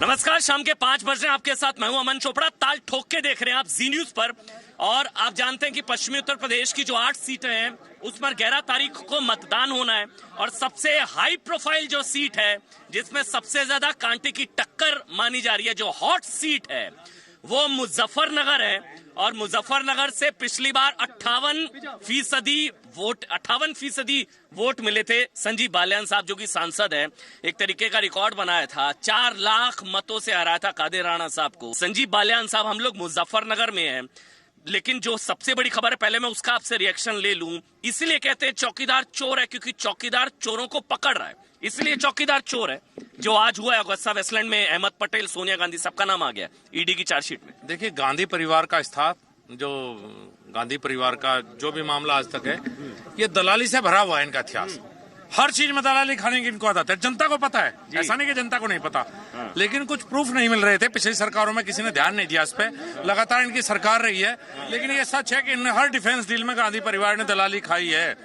नमस्कार, शाम के 5 बज रहे हैं। आपके साथ मैं हूं अमन चोपड़ा। ताल ठोक के देख रहे हैं आप जी न्यूज पर। और आप जानते हैं कि पश्चिमी उत्तर प्रदेश की जो 8 सीटें हैं उस पर 11 तारीख को मतदान होना है। और सबसे हाई प्रोफाइल जो सीट है, जिसमें सबसे ज्यादा कांटे की टक्कर मानी जा रही है, जो हॉट सीट है, वो मुजफ्फरनगर है। और मुजफ्फरनगर से पिछली बार 58% वोट मिले थे संजीव बालियान साहब, जो कि सांसद हैं। एक तरीके का रिकॉर्ड बनाया था, 4 लाख मतों से हराया था कादिर राणा साहब को। संजीव बालियान साहब, हम लोग मुजफ्फरनगर में हैं, लेकिन जो सबसे बड़ी खबर है, पहले मैं उसका आपसे रिएक्शन ले लूं। इसलिए कहते हैं चौकीदार चोर है, क्योंकि चौकीदार चोरों को पकड़ रहा है, इसलिए चौकीदार चोर है। जो आज हुआ है अगुस्ता वेस्टलैंड में, अहमद पटेल, सोनिया गांधी, सबका नाम आ गया ईडी की चार्जशीट में। देखिए, गांधी परिवार का गांधी परिवार का जो भी मामला आज तक है, ये दलाली से भरा हुआ है। इनका इतिहास, हर चीज में दलाली खाने की इनको आदत है। जनता को पता है, ऐसा नहीं कि जनता को नहीं पता, लेकिन कुछ प्रूफ नहीं मिल रहे थे। पिछली सरकारों में किसी ने ध्यान नहीं दिया इस पे। लगातार इनकी सरकार रही है, लेकिन ये सच है कि इन्होंने हर डिफेंस डील में गांधी परिवार ने दलाली खाई है।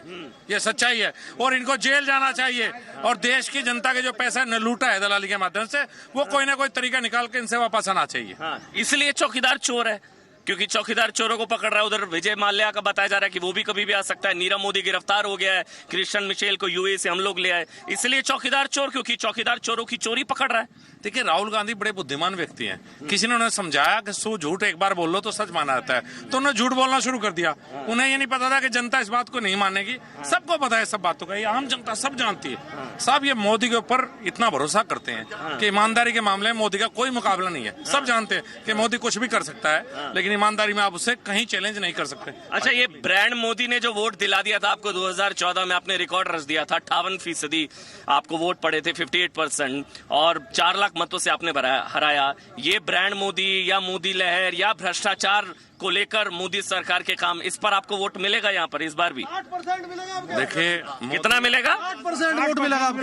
ये सच्चाई है और इनको जेल जाना चाहिए। और देश की जनता के जो पैसा न लूटा है दलाली के माध्यम से, वो कोई ना कोई तरीका निकाल के इनसे वापस आना चाहिए। इसलिए चौकीदार चोर है, क्योंकि चौकीदार चोरों को पकड़ रहा है। उधर विजय माल्या का बताया जा रहा है कि वो भी कभी भी आ सकता है। नीरव मोदी गिरफ्तार हो गया है, क्रिश्चियन मिशेल को यूए से हम लोग ले आए। इसलिए चौकीदार चोर, क्योंकि चौकीदार चोरों की चोरी पकड़ रहा है। देखिए, राहुल गांधी बड़े बुद्धिमान व्यक्ति हैं। किसी ने उन्हें समझाया कि सो झूठ एक बार बोल लो तो सच माना जाता है, तो उन्हें झूठ बोलना शुरू कर दिया। उन्हें ये नहीं पता था कि जनता इस बात को नहीं मानेगी। सबको पता है सब बातों का, ये आम जनता सब जानती है। सब ये मोदी के ऊपर इतना भरोसा करते हैं कि ईमानदारी के मामले में मोदी का कोई मुकाबला नहीं है। सब जानते हैं कि मोदी कुछ भी कर सकता है, लेकिन ईमानदारी में आप उससे कहीं चैलेंज नहीं कर सकते। अच्छा, ये ब्रांड मोदी ने जो वोट दिला दिया था आपको 2014 में, आपने रिकॉर्ड रच दिया था। 58% आपको वोट पड़े थे, 58%, और 4 लाख मतों से आपने हराया। ये ब्रांड मोदी या मोदी लहर या भ्रष्टाचार को लेकर मोदी सरकार के काम, इस पर आपको वोट मिलेगा यहाँ पर इस बार भी? 8% मिलेगा। देखिए, कितना मिलेगा? 8% वोट मिलेगा आपको।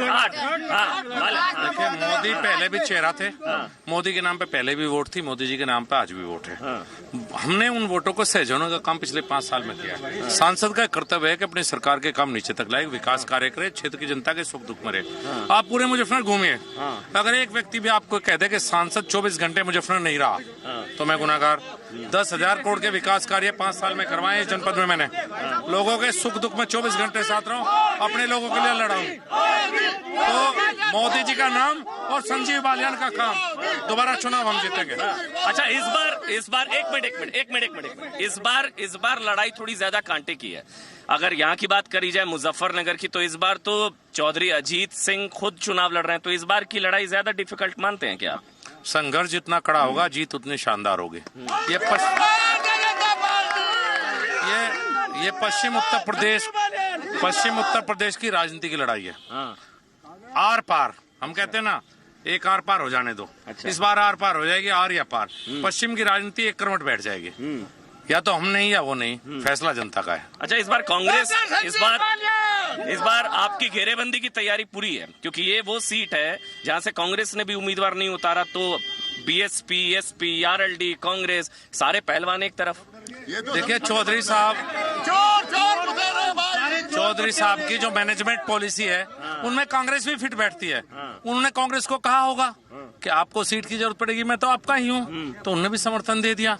देखिए, मोदी पहले भी चेहरा थे। मोदी के नाम पे पहले भी वोट थी, मोदी जी के नाम पे आज भी वोट है। हमने उन वोटों को सहजोने का काम पिछले 5 साल में किया है। सांसद का कर्तव्य है कि अपनी सरकार के काम नीचे तक लाए, विकास कार्य करे, क्षेत्र की जनता के सुख दुख में रहे। आप पूरे मुजफ्फरनगर घूमिए, अगर एक व्यक्ति भी आपको कह दे कि सांसद 24 घंटे मुजफ्फरनगर नहीं रहा, तो मैं गुनाहगार। 10,000 करोड़ के विकास कार्य 5 साल में करवाए इस जनपद में। मैंने लोगों के सुख दुख में 24 घंटे साथ रहा हूं, अपने लोगों के लिए लड़ा हूं। तो मोदी जी का नाम और संजीव बालियान का काम, दोबारा चुनाव हम जीतेंगे। अच्छा, इस बार एक मिनट, इस बार लड़ाई थोड़ी ज्यादा कांटे की है। अगर यहाँ की बात करी जाए मुजफ्फरनगर की, तो इस बार तो चौधरी अजीत सिंह खुद चुनाव लड़ रहे हैं। तो इस बार की लड़ाई ज्यादा डिफिकल्ट मानते हैं क्या? संघर्ष जितना कड़ा होगा, जीत उतनी शानदार होगी। ये पश्चिम उत्तर प्रदेश की राजनीति की लड़ाई है। आर पार, हम कहते हैं ना, एक आर पार हो जाने दो। अच्छा। इस बार आर पार हो जाएगी, आर या पार। पश्चिम की राजनीति एक करवट बैठ जाएगी। या तो हम नहीं या वो नहीं, फैसला जनता का है। अच्छा, इस बार कांग्रेस, इस बार आपकी घेरेबंदी की तैयारी पूरी है, क्योंकि ये वो सीट है जहां से कांग्रेस ने भी उम्मीदवार नहीं उतारा। तो बीएसपी, एसपी, आरएलडी, कांग्रेस, सारे पहलवान एक तरफ। देखिए, चौधरी साहब की जो मैनेजमेंट पॉलिसी है, उनमें कांग्रेस भी फिट बैठती है। उन्होंने कांग्रेस को कहा होगा कि आपको सीट की जरूरत पड़ेगी, मैं तो आपका ही हूँ, तो उन्होंने भी समर्थन दे दिया।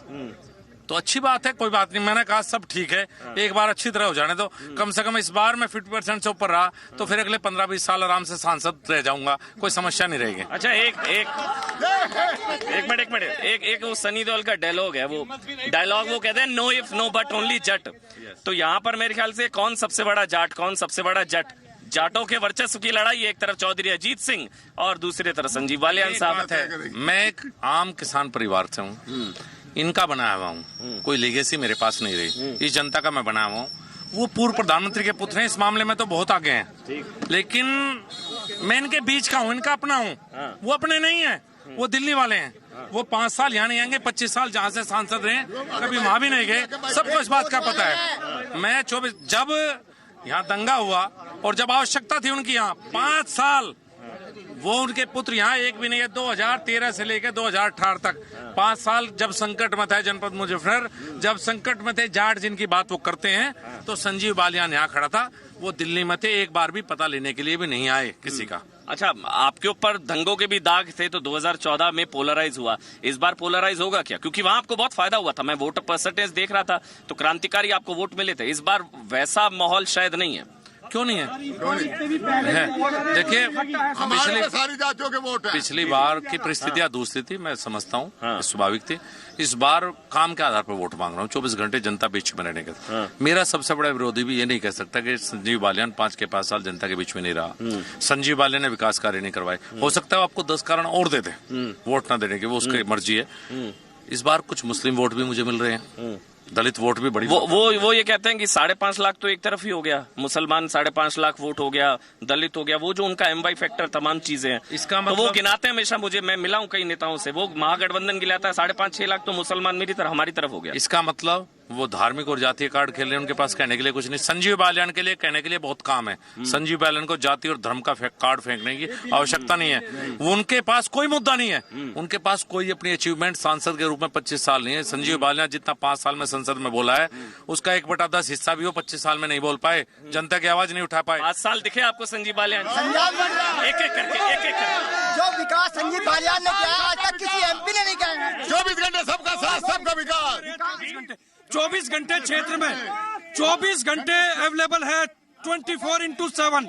तो अच्छी बात है, कोई बात नहीं। मैंने कहा सब ठीक है, एक बार अच्छी तरह हो जाने दो। कम से कम इस बार मैं 50% से ऊपर रहा, तो फिर अगले 15-20 साल आराम से सांसद रह जाऊंगा, कोई समस्या नहीं रहेगी। अच्छा, एक मिनट, वो सनी देओल का डायलॉग है, वो कहते हैं no if no but only Jatt. तो यहाँ पर मेरे ख्याल से कौन सबसे बड़ा जाट, कौन सबसे बड़ा जट? जाटों के वर्चस्व की लड़ाई, एक तरफ चौधरी अजीत सिंह और दूसरी तरफ संजीव बालियान साहब है। मैं एक आम किसान परिवार से हूँ, इनका बनाया हुआ हूँ, कोई लीगेसी मेरे पास नहीं रही। इस जनता का मैं बनाया हुआ हूँ। वो पूर्व प्रधानमंत्री के पुत्र हैं, इस मामले में तो बहुत आगे हैं, लेकिन मैं इनके बीच का हूँ, इनका अपना हूँ। वो अपने नहीं है, वो दिल्ली वाले हैं। वो 5 साल यहाँ नहीं आएंगे, 25 साल जहाँ से सांसद रहे, कभी वहां भी नहीं गए। सबको इस बात का पता है। मैं 24, जब यहाँ दंगा हुआ और जब आवश्यकता थी उनकी, यहाँ 5 साल वो उनके पुत्र यहाँ एक भी नहीं है। 2013 से लेकर 2018 तक 5 साल जब संकट में था जनपद मुजफ्फरनगर, जब संकट में थे जाट जिनकी बात वो करते हैं, तो संजीव बालियान यहाँ खड़ा था। वो दिल्ली में थे, एक बार भी पता लेने के लिए भी नहीं आए किसी का। अच्छा, आपके ऊपर दंगों के भी दाग थे तो 2014 में पोलराइज हुआ, इस बार पोलराइज होगा क्या? क्योंकि वहां आपको बहुत फायदा हुआ था, मैं वोटर परसेंटेज देख रहा था तो क्रांतिकारी आपको वोट मिले थे। इस बार वैसा माहौल शायद नहीं है। क्यों नहीं है? देखिए, सारी जातियों के वोट हैं। पिछली बार की परिस्थितियां दूसरी थी, मैं समझता हूँ, स्वाभाविक थी। इस बार काम के आधार पर वोट मांग रहा हूँ, 24 घंटे जनता बीच में रहने का। मेरा सबसे बड़ा विरोधी भी ये नहीं कह सकता कि संजीव बालियान 5 के 5 साल जनता के बीच में नहीं रहा। संजीव बालियान ने विकास कार्य नहीं करवाए। हो सकता है आपको 10 कारण और दे दे वोट ना देने के, वो उसकी मर्जी है। इस बार कुछ मुस्लिम वोट भी मुझे मिल रहे हैं, दलित वोट भी बड़ी। वो ये कहते हैं कि 5.5 लाख तो एक तरफ ही हो गया, मुसलमान 5.5 लाख वोट हो गया, दलित हो गया, वो जो उनका MY फैक्टर तमाम चीजें हैं, इसका मतलब तो वो गिनाते हैं हमेशा। मैं मिला हूं कई नेताओं से, वो महागठबंधन गिनाता है 5.5-6 लाख तो मुसलमान मेरी तरफ, हमारी तरफ हो गया। इसका मतलब वो धार्मिक और जातीय कार्ड खेल रहे हैं, उनके पास कहने के लिए कुछ नहीं। संजीव बालियान के लिए कहने के लिए बहुत काम है। संजीव बालियान को जाति और धर्म का कार्ड फेंकने की आवश्यकता नहीं है। उनके पास कोई मुद्दा नहीं है, उनके पास कोई अपनी अचीवमेंट सांसद के रूप में 25 साल नहीं है। संजीव बालियान जितना 5 साल में संसद में बोला है, उसका 1/10 हिस्सा भी वो 25 साल में नहीं बोल पाए, जनता की आवाज नहीं उठा पाए। 5 साल दिखे आपको संजीव बालियान? एक एक करके जो विकास संजीव बालियान ने किया आज तक किसी MP ने नहीं किया। 24 घंटे सबका साथ, सबका विकास। 24 घंटे क्षेत्र में 24 घंटे अवेलेबल है, 24/7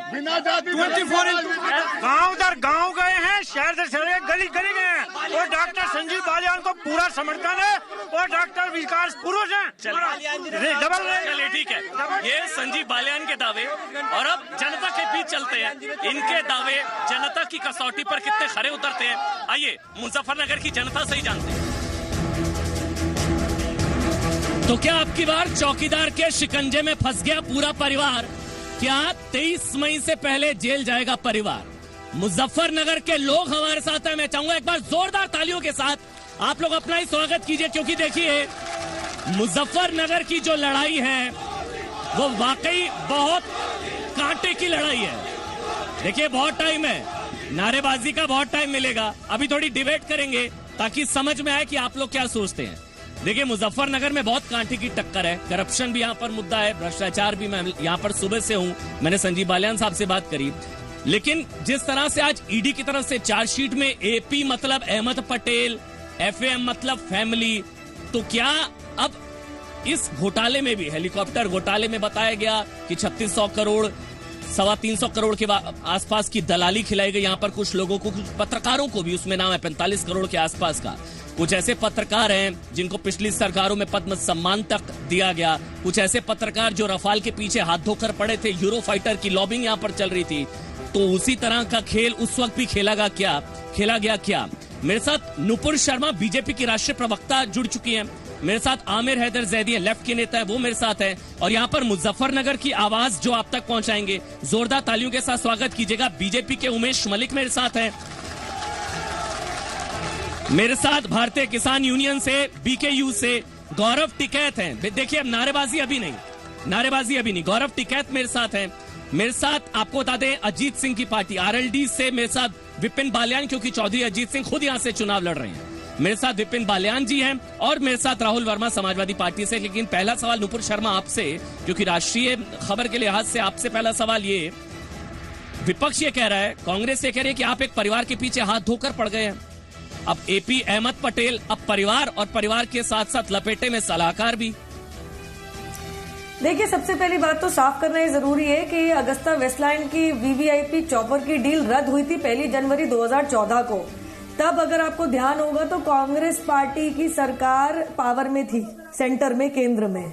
गांव दर गांव गए हैं, शहर दर शहर, गली गली गए हैं और डॉक्टर संजीव बालियान को पूरा समर्थन है और डॉक्टर विकास पुरुष हैं। चलिए ठीक है, ये संजीव बालियान के दावे, और अब जनता के बीच चलते हैं। इनके दावे जनता की कसौटी पर कितने खरे उतरते हैं, आइए मुजफ्फरनगर की जनता से ही जानते हैं। तो क्या आपकी बार चौकीदार के शिकंजे में फंस गया पूरा परिवार? क्या 23 मई से पहले जेल जाएगा परिवार? मुजफ्फरनगर के लोग हमारे साथ हैं। मैं चाहूंगा एक बार जोरदार तालियों के साथ आप लोग अपना ही स्वागत कीजिए, क्योंकि देखिए मुजफ्फरनगर की जो लड़ाई है वो वाकई बहुत कांटे की लड़ाई है। देखिए बहुत टाइम है, नारेबाजी का बहुत टाइम मिलेगा, अभी थोड़ी डिबेट करेंगे ताकि समझ में आए कि आप लोग क्या सोचते हैं। देखिए मुजफ्फरनगर में बहुत कांटे की टक्कर है, करप्शन भी यहाँ पर मुद्दा है, भ्रष्टाचार भी। मैं यहाँ पर सुबह से हूँ, मैंने संजीव बालियान साहब से बात करी, लेकिन जिस तरह से आज ईडी की तरफ से चार्जशीट में AP मतलब अहमद पटेल, FAM मतलब फैमिली, तो क्या अब इस घोटाले में भी, हेलीकॉप्टर घोटाले में बताया गया कि 3600 करोड़ 325 करोड़ के आसपास की दलाली खिलाई गई यहाँ पर कुछ लोगों को, कुछ पत्रकारों को भी, उसमें नाम है 45 करोड़ के आसपास का। कुछ ऐसे पत्रकार हैं जिनको पिछली सरकारों में पद्म सम्मान तक दिया गया, कुछ ऐसे पत्रकार जो रफाल के पीछे हाथ धोकर पड़े थे, यूरो फाइटर की लॉबिंग यहाँ पर चल रही थी। तो उसी तरह का खेल उस वक्त भी खेला गया क्या? मेरे साथ नुपुर शर्मा बीजेपी की राष्ट्रीय प्रवक्ता जुड़ चुकी हैं, मेरे साथ आमिर हैदर जैदी लेफ्ट के नेता है, वो मेरे साथ है, और यहाँ पर मुजफ्फरनगर की आवाज जो आप तक पहुंचाएंगे, जोरदार तालियों के साथ स्वागत कीजिएगा। बीजेपी के उमेश मलिक मेरे साथ हैं, मेरे साथ भारतीय किसान यूनियन से, BKU से गौरव टिकैत हैं। देखिए अब नारेबाजी अभी नहीं, गौरव टिकैत मेरे साथ हैं। मेरे साथ आपको बता दें अजीत सिंह की पार्टी RLD से मेरे साथ विपिन बालियान, क्योंकि चौधरी अजीत सिंह खुद यहां से चुनाव लड़ रहे हैं। मेरे साथ विपिन बालियान जी हैं और मेरे साथ राहुल वर्मा समाजवादी पार्टी से। लेकिन पहला सवाल नुपुर शर्मा आपसे, क्योंकि राष्ट्रीय खबर के लिहाज से आपसे पहला सवाल ये, विपक्ष ये कह रहा है, कांग्रेस ये कह रही है कि आप एक परिवार के पीछे हाथ धोकर पड़ गए हैं। अब AP अहमद पटेल अब परिवार, और परिवार के साथ साथ लपेटे में सलाहकार भी। देखिए सबसे पहली बात तो साफ करना ये जरूरी है कि अगस्ता वेस्टलैंड की VVIP चॉपर की डील रद्द हुई थी 1 जनवरी 2014 को। तब अगर आपको ध्यान होगा तो कांग्रेस पार्टी की सरकार पावर में थी, सेंटर में, केंद्र में।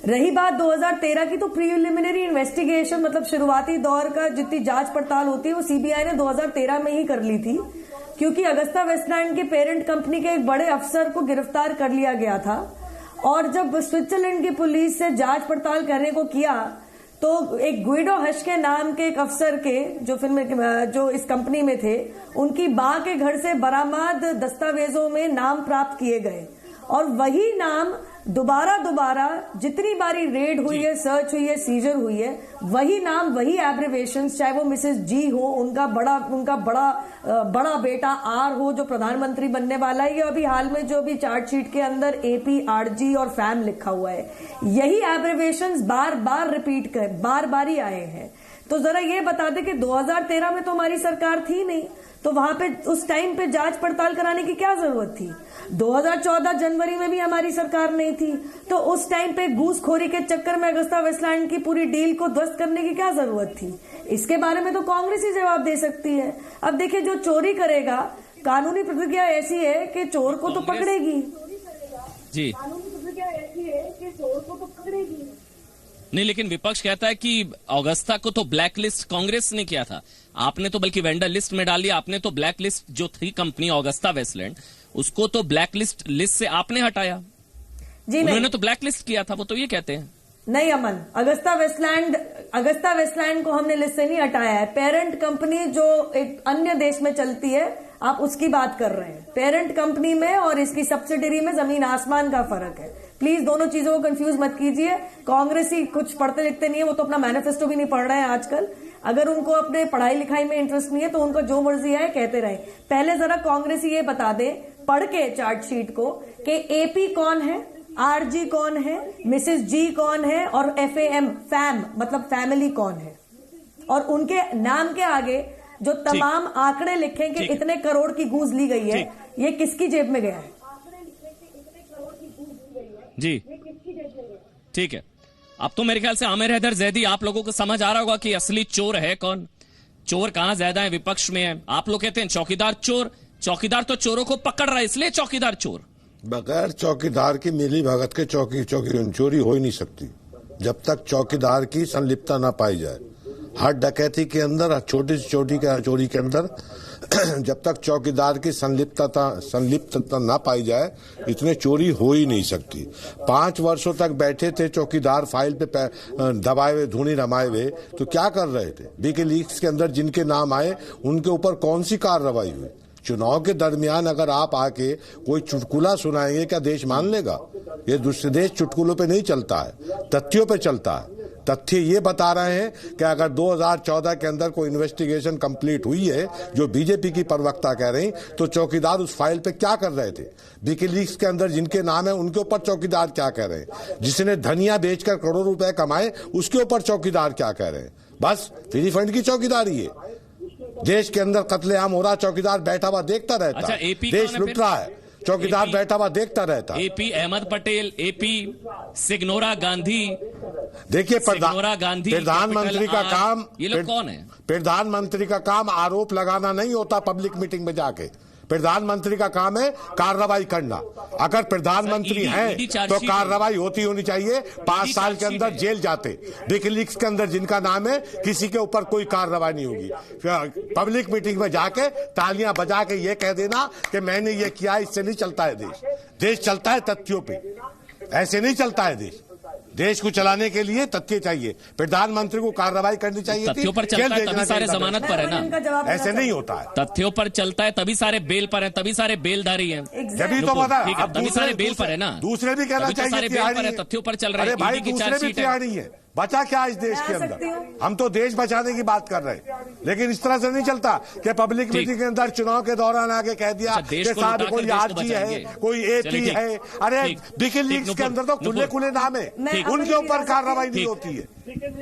रही बात 2013 की, तो प्रीलिमिनरी इन्वेस्टिगेशन मतलब शुरुआती दौर का जितनी जांच पड़ताल होती है वो CBI ने 2013 में ही कर ली थी, क्योंकि अगस्ता वेस्टलैंड के पेरेंट कंपनी के एक बड़े अफसर को गिरफ्तार कर लिया गया था। और जब स्विट्जरलैंड की पुलिस से जांच पड़ताल करने को किया तो एक गुइडो हश के नाम के एक अफसर के, जो इस कंपनी में थे, उनकी मां के घर से बरामद दस्तावेजों में नाम प्राप्त किए गए, और वही नाम दोबारा जितनी बारी रेड हुई है, सर्च हुई है, सीजर हुई है, वही नाम, वही एब्रिवेशंस, चाहे वो मिसेस जी हो, उनका बड़ा बेटा R हो जो प्रधानमंत्री बनने वाला है, या अभी हाल में जो भी चार्जशीट के अंदर AP, RG और फैम लिखा हुआ है, यही एब्रिवेशंस बार बार ही आए हैं। तो जरा ये बता दे कि 2013 में तो हमारी सरकार थी नहीं, तो वहां पे उस टाइम पे जांच पड़ताल कराने की क्या जरूरत थी? 2014 जनवरी में भी हमारी सरकार नहीं थी, तो उस टाइम पे घूसखोरी के चक्कर में अगस्ता वेस्टलैंड की पूरी डील को ध्वस्त करने की क्या जरूरत थी? इसके बारे में तो कांग्रेस ही जवाब दे सकती है। अब देखिए, जो चोरी करेगा, कानूनी प्रतिक्रिया ऐसी है कि चोर को तो पकड़ेगी जी, नहीं, लेकिन विपक्ष कहता है कि अगस्ता को तो ब्लैक लिस्ट कांग्रेस ने किया था, आपने तो बल्कि वेंडर लिस्ट में डाल दिया। आपने तो ब्लैक लिस्ट जो थी कंपनी अगस्ता वेस्टलैंड, उसको तो ब्लैक लिस्ट से आपने हटाया जी। उन्होंने तो ब्लैक लिस्ट किया था, वो तो ये कहते हैं। नहीं अमन, अगस्ता वेस्टलैंड को हमने लिस्ट से नहीं हटाया है। पेरेंट कंपनी जो एक अन्य देश में चलती है, आप उसकी बात कर रहे हैं। पेरेंट कंपनी में और इसकी सब्सिडरी में जमीन आसमान का फर्क है। प्लीज दोनों चीजों को कंफ्यूज मत कीजिए। कांग्रेसी कुछ पढ़ते लिखते नहीं है, वो तो अपना मैनिफेस्टो भी नहीं पढ़ रहे हैं आजकल। अगर उनको अपने पढ़ाई लिखाई में इंटरेस्ट नहीं है तो उनको जो मर्जी है कहते रहे। पहले जरा कांग्रेसी ये बता दे पढ़ के चार्टशीट को कि एपी कौन है, आरजी कौन है, मिसेस जी कौन है और फैम मतलब फैमिली कौन है, और उनके नाम के आगे जो तमाम आंकड़े लिखे कि इतने करोड़ की घूस ली गई है, ये किसकी जेब में गया है जी। ठीक है, अब तो मेरे ख्याल से आमिर हैदर जैदी, आप लोगों को समझ आ रहा होगा कि असली चोर है कौन, चोर कहां ज्यादा है, विपक्ष में है। आप लोग कहते हैं चौकीदार चोर, चौकीदार तो चोरों को पकड़ रहा है, इसलिए चौकीदार चोर। बगैर चौकीदार की मिली भगत के चोरी हो ही नहीं सकती जब तक चौकीदार की संलिप्तता ना पाई जाए। हर डकैती के अंदर, छोटी से छोटी चोरी के अंदर जब तक चौकीदार की संलिप्तता ना पाई जाए, इतने चोरी हो ही नहीं सकती। 5 वर्षों तक बैठे थे चौकीदार फाइल पे दबाए हुए, धूनी रमाए हुए, तो क्या कर रहे थे? विकीलीक्स के अंदर जिनके नाम आए उनके ऊपर कौन सी कार्रवाई हुई? चुनाव के दरमियान अगर आप आके कोई चुटकुला सुनाएंगे, क्या देश मान लेगा? ये दूसरे देश चुटकुलों पे नहीं चलता है, तथ्यों पे चलता है। तथ्य ये बता रहे हैं कि अगर 2014 के अंदर कोई इन्वेस्टिगेशन कंप्लीट हुई है, जो बीजेपी की प्रवक्ता कह रही, तो चौकीदार उस फाइल पे क्या कर रहे थे? विकीलीक्स के अंदर जिनके नाम है उनके ऊपर चौकीदार क्या कह रहे हैं? जिसने धनिया बेचकर करोड़ों रुपए कमाए उसके ऊपर चौकीदार क्या कह रहे हैं? बस फ्री फंड की चौकीदारी है। देश के अंदर कत्लेआम हो रहा, चौकीदार बैठा हुआ देखता रहता। अच्छा, एपी देश लुट रहा है, चौकीदार बैठा हुआ देखता रहता। एपी अहमद पटेल, एपी सिग्नोरा गांधी। देखिए, प्रधानमंत्री का काम, ये लोग कौन है? प्रधानमंत्री का काम आरोप लगाना नहीं होता पब्लिक मीटिंग में जाके। प्रधानमंत्री का काम है कार्रवाई करना। अगर प्रधानमंत्री हैं तो कार्रवाई होनी चाहिए। 5 साल के अंदर जेल जाते। विकीलीक्स के अंदर जिनका नाम है, किसी के ऊपर कोई कार्रवाई नहीं होगी। पब्लिक मीटिंग में जाके तालियां बजा के ये कह देना कि मैंने ये किया, इससे नहीं चलता है देश। देश चलता है तथ्यों पे, ऐसे नहीं चलता है देश। देश को चलाने के लिए तथ्य चाहिए। प्रधानमंत्री को कार्रवाई करनी चाहिए। तथ्यों पर चलता है तभी सारे जमानत पर है ना, ऐसे नहीं होता है। तथ्यों पर चलता है तभी सारे बेल पर है, तभी सारे बेलदारी हैं। जब तो बता, तभी सारे बेल पर है ना। दूसरे भी कहना चाहिए सारे बेल पर है, तथ्यों पर चल रहे हैं। भाई दूसरे भी तिहाड़ी है। बचा क्या इस देश के अंदर? हम तो देश बचाने की बात कर रहे हैं, लेकिन इस तरह से नहीं चलता कि पब्लिक मीटिंग के अंदर चुनाव के दौरान आके कह दिया कि साहब कोई आरजी है, कोई एपी है। अरे विकीलीक्स के अंदर तो खुले खुले नाम है, उनके ऊपर कार्रवाई नहीं होती है।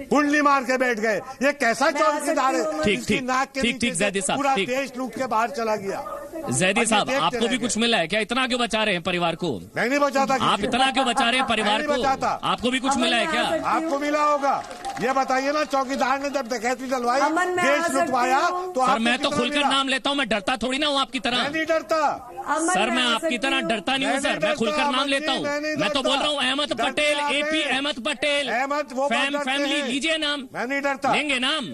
कुंडली मार के बैठ गए। ये कैसा चौकीदार है? नाक के नीचे पूरा देश लूट के बाहर चला गया। जैदी साहब, आपको भी कुछ मिला है क्या? इतना क्यों बचा रहे हैं परिवार को? मैं नहीं बचाता। आप इतना क्यों बचा रहे हैं परिवार को? आपको भी कुछ मिला है क्या? आपको मिला होगा, ये बताइए ना। चौकीदार ने जब डकैती डलवाई, देश लुटवाया, तो सर मैं तो खुलकर नाम लेता हूँ, मैं डरता थोड़ी ना हूँ आपकी तरह। मैं नहीं डरता सर, मैं आपकी तरह डरता नहीं हूँ सर, मैं खुलकर नाम लेता हूँ। मैं तो बोल रहा हूँ अहमद पटेल, एपी अहमद पटेल, फैमिली, लीजिए नाम। मैं नहीं डरता। लेंगे नाम,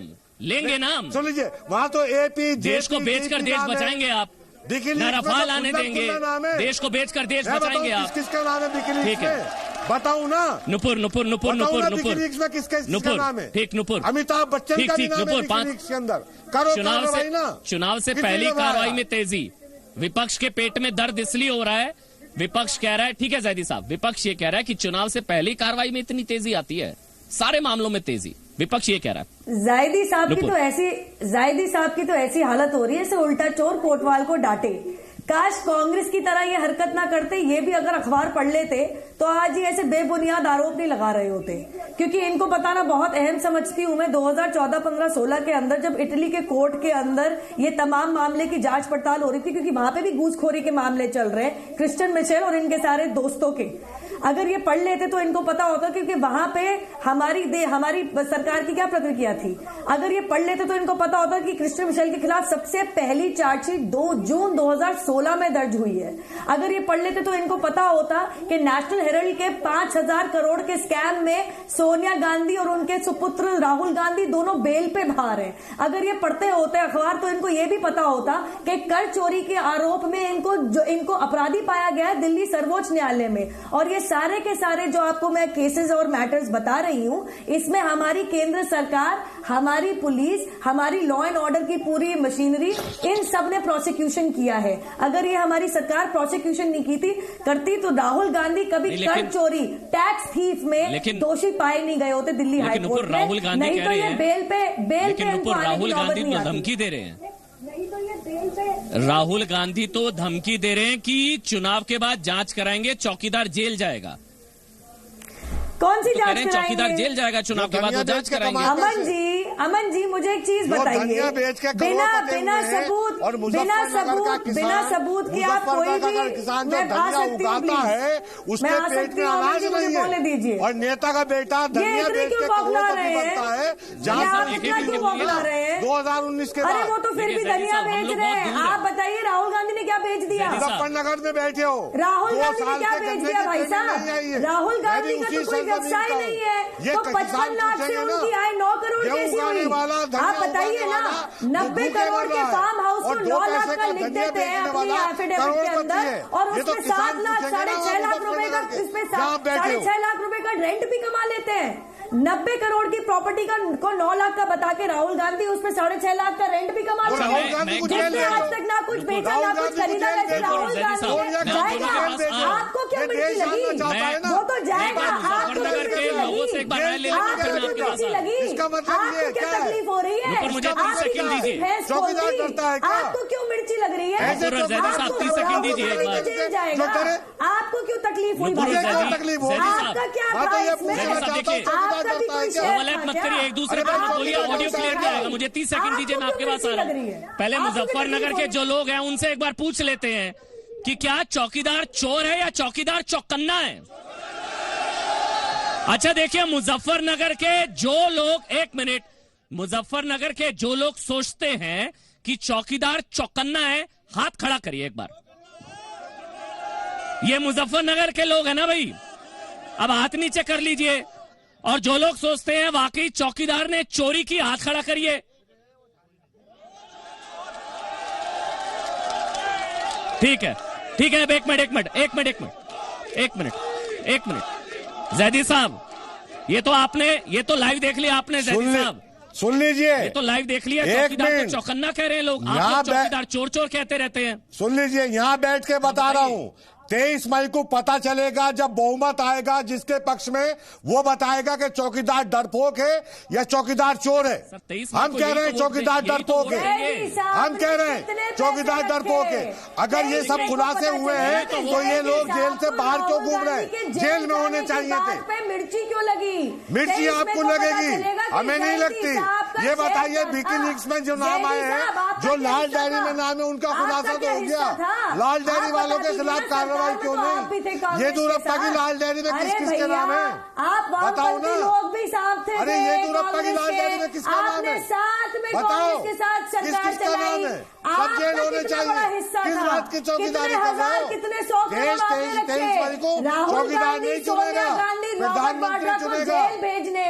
लेंगे नाम। सुन लीजिए, वहाँ तो एपी देश को बेचकर देश बचाएंगे आप, न रफाल आने देंगे। देश को बेचकर देश बचाएंगे आप। किसका नाम है विकीलीक्स? ठीक है, बताऊं ना। नुपुर नुपुर नुपुर नुपुर नुपुर में किसका नाम है? ठीक, नुपुर। अमिताभ बच्चन का नाम है विकीलीक्स के अंदर। करो कार्रवाई ना। चुनाव से पहली कार्रवाई में तेजी। विपक्ष के पेट में दर्द इसलिए हो रहा है, विपक्ष कह रहा है, ठीक है जैदी साहब, विपक्ष ये कह रहा है कि चुनाव से पहली कार्रवाई में इतनी तेजी आती है, सारे मामलों में तेजी। विपक्ष ये कह रहा है। जायदी साहब की तो ऐसी हालत हो रही है, जैसे उल्टा चोर कोतवाल को डांटे। काश कांग्रेस की तरह ये हरकत ना करते, ये भी अगर अखबार पढ़ लेते तो आज ये ऐसे बेबुनियाद आरोप नहीं लगा रहे होते। क्योंकि इनको बताना बहुत अहम समझती हूं मैं, 2014, 15, 16 के अंदर जब इटली के कोर्ट के अंदर ये तमाम मामले की जांच पड़ताल हो रही थी, क्योंकि वहां पे भी घूसखोरी के मामले चल रहे हैं क्रिश्चियन मिशेल और इनके सारे दोस्तों के। अगर ये पढ़ लेते तो इनको पता होता, क्योंकि वहां पे हमारी सरकार की क्या प्रतिक्रिया थी। अगर ये पढ़ लेते तो इनको पता होता कि क्रिश्चियन मिशेल के खिलाफ सबसे पहली चार्जशीट 2 जून 2016 में दर्ज हुई है। अगर ये पढ़ लेते तो इनको पता होता कि नेशनल हेराल्ड के 5000 करोड़ के स्कैम में सोनिया गांधी और उनके सुपुत्र राहुल गांधी दोनों बेल पे बाहर हैं। अगर ये पढ़ते होते अखबार तो इनको ये भी पता होता कि कर चोरी के आरोप में इनको अपराधी पाया गया है दिल्ली सर्वोच्च न्यायालय में। और ये सारे के सारे जो आपको मैं केसेस और मैटर्स बता रही हूं, इसमें हमारी केंद्र सरकार, हमारी पुलिस, हमारी लॉ एंड ऑर्डर की पूरी मशीनरी, इन सब ने प्रोसिक्यूशन किया है। अगर ये हमारी सरकार प्रोसिक्यूशन नहीं करती तो राहुल गांधी कभी कर चोरी, टैक्स थीफ में दोषी पाए नहीं गए होते दिल्ली हाई कोर्ट में। नहीं तो ये बेल पे राहुल गांधी तो धमकी दे रहे हैं, राहुल गांधी तो धमकी दे रहे हैं कि चुनाव के बाद जांच कराएंगे, चौकीदार जेल जाएगा। कौन सी जांच कराएंगे? चौकीदार जेल जाएगा चुनाव के बाद, वो जांच कराएंगे। अमन जी मुझे एक चीज बताइए, बिना सबूत के आप कोई भी किसान जो धनिया उगाता है उसके पेट में अनाज नहीं है, दीजिए। और नेता का बेटा धनिया बेच के करोड़पति बनता है। क्यों बौखला रहे हैं 2019 के बाद? अरे वो तो फिर भी धनिया बेच रहे हैं। आप बताइए राहुल गांधी ने क्या बेच दिया? मुजफ्फरनगर में बैठे हो, राहुल गांधी ने क्या बेच दिया भाई साहब? राहुल गांधी का तो कोई व्यवसाय नहीं है, तो 55 लाख से उनकी आय 9 करोड़ कैसी हुई? आप बताइए ना। 90 करोड़ के फार्म हाउस को 9 लाख का लिख देते हैं अपनी एफिडेविट के अंदर, और उसमें 7 लाख 6.5 लाख रुपए का, इसमें 6.5 लाख रुपए का रेंट भी कमा लेते हैं। 90 करोड़ की प्रॉपर्टी को 9 लाख का बता के राहुल गांधी उसमें 6.5 लाख का रेंट भी कमा लेते हैं। जिसने आज तक ना कुछ बेचा ना कुछ खरीदा, वैसे राहुल गांधी जाएगा। आपको क्यों मिर्ची लगी? वो तो जाएगा। आपको क्यों मिर्ची लगी? आपको क्यों मिर्ची लगी? आपको क्या तकलीफ हो रही है? मुझे 30 सेकंड दीजिए। आपको क्यों मिर्ची लग रही है? आपको 30 सेकंड दीजिए एक बार। जेल जाएगा। आपको क्यों तकलीफ हुई? आपका क्या ओवरलैप मत करिए, एक दूसरे पर मत बोलिए, ऑडियो क्लियर नहीं आएगा। मुझे 30 सेकंड दीजिए, मैं आपके पास आ रहा हूँ। पहले मुजफ्फरनगर के जो लोग हैं उनसे एक बार पूछ लेते हैं कि क्या चौकीदार चोर है या चौकीदार चौकन्ना है? अच्छा देखिए, मुजफ्फरनगर के जो लोग, एक मिनट, मुजफ्फरनगर के जो लोग सोचते हैं कि चौकीदार चौकन्ना है, हाथ खड़ा करिए एक बार। ये मुजफ्फरनगर के लोग हैं ना भाई, अब हाथ नीचे कर लीजिए। और जो लोग सोचते हैं वाकई चौकीदार ने चोरी की, हाथ खड़ा करिए। ठीक है, ठीक है। एक मिनट जैदी साहब, ये तो लाइव देख लिया आपने। जैदी साहब सुन लीजिए, ये तो लाइव देख लिया। चौकीदार को चौकन्ना कह रहे हैं लोग, आप चौकीदार चोर चोर कहते रहते हैं। सुन लीजिए, यहाँ बैठ के बता रहा हूँ, 23 मई को पता चलेगा जब बहुमत आएगा जिसके पक्ष में, वो बताएगा कि चौकीदार डरपोक है या चौकीदार चोर है। हम कह रहे हैं चौकीदार डरपोक है, हम कह रहे हैं चौकीदार डरपोक है। अगर ये सब खुलासे हुए हैं तो ये लोग जेल से बाहर क्यों घूम रहे हैं? जेल में होने चाहिए थे। मिर्ची क्यों लगी? मिर्ची आपको लगेगी, हमें नहीं लगती। ये बताइए, विकीलीक्स में जो नाम आए हैं, जो लाल डायरी में नाम है, उनका खुलासा तो हो गया। लाल डायरी वालों के खिलाफ कार्रवाई क्यों नहीं? येदियुरप्पा की लाल डायरी में किस किस के नाम है? बताओ ना। लोग भी साथ थे। अरे येदियुरप्पा की लाल डायरी में किसका नाम है? बताओ, किस किसका नाम है? सब जेल होने चाहिए। किस बात की चौकीदारी कर रहे हो? देश 23 मई को चौकीदार नहीं चुनेगा, प्रधानमंत्री चुनेगा।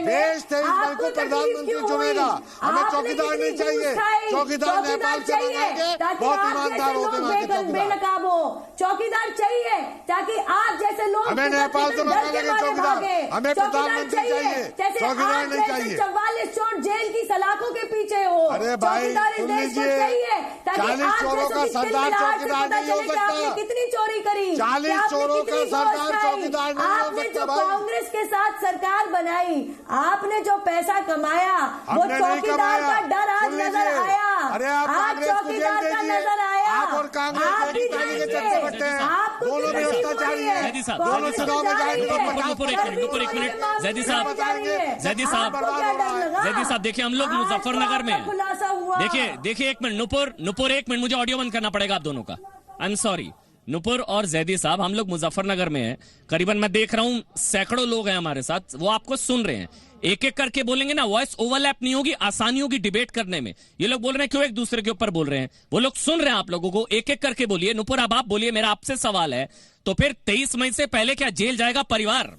देश 23 मई को प्रधानमंत्री चुनेगा। हमें चौकीदार नहीं चाहिए। चौकीदार नेपाल से मंगाएंगे, बहुत ईमानदार होते हैं बेनकाब हो। चौकीदार चाहिए ताकि आप जैसे लोग, हमें नेपाल से मंगाने के चौकीदार, हमें प्रधानमंत्री चाहिए, चौकीदार नहीं चाहिए। 44 चोर जेल की सलाखों के पीछे हो। अरे भाई सुन लीजिए, 40 चोरों का सरदार चौकीदार नहीं हो सकता। कितनी चोरी करी? 40 चोरों का सरदार चौकीदार नहीं हो सकता भाई। कांग्रेस के साथ सरकार बनाई, आपने जो पैसा कमाया वो चौकीदार का डर आज नजर आया। अरे आप चौकीदार का नजर आया। आप और कांग्रेस के चर्चा करते हैं, दोनों भ्रष्टाचारी हैं, दोनों चुनाव में जाएंगे तो एक मिनट जैदी साहब देखिए, हम लोग मुजफ्फरनगर में हैं। देखिए एक मिनट नुपुर एक मिनट, मुझे ऑडियो बंद करना पड़ेगा आप दोनों का। आई एम सॉरी नुपुर और जैदी साहब, हम लोग मुजफ्फरनगर में हैं। करीबन मैं देख रहा हूं सैकड़ों लोग हैं हमारे साथ, वो आपको सुन रहे हैं। एक एक करके बोलेंगे ना, वॉइस ओवरलैप नहीं होगी, आसानी होगी डिबेट करने में। ये लोग बोल रहे हैं क्यों एक दूसरे के ऊपर बोल रहे हैं, वो लोग सुन रहे हैं आप लोगों को। एक एक करके बोलिए। नुपुर अब आप बोलिए, मेरा आपसे सवाल है, तो फिर 23 मई से पहले क्या जेल जाएगा परिवार,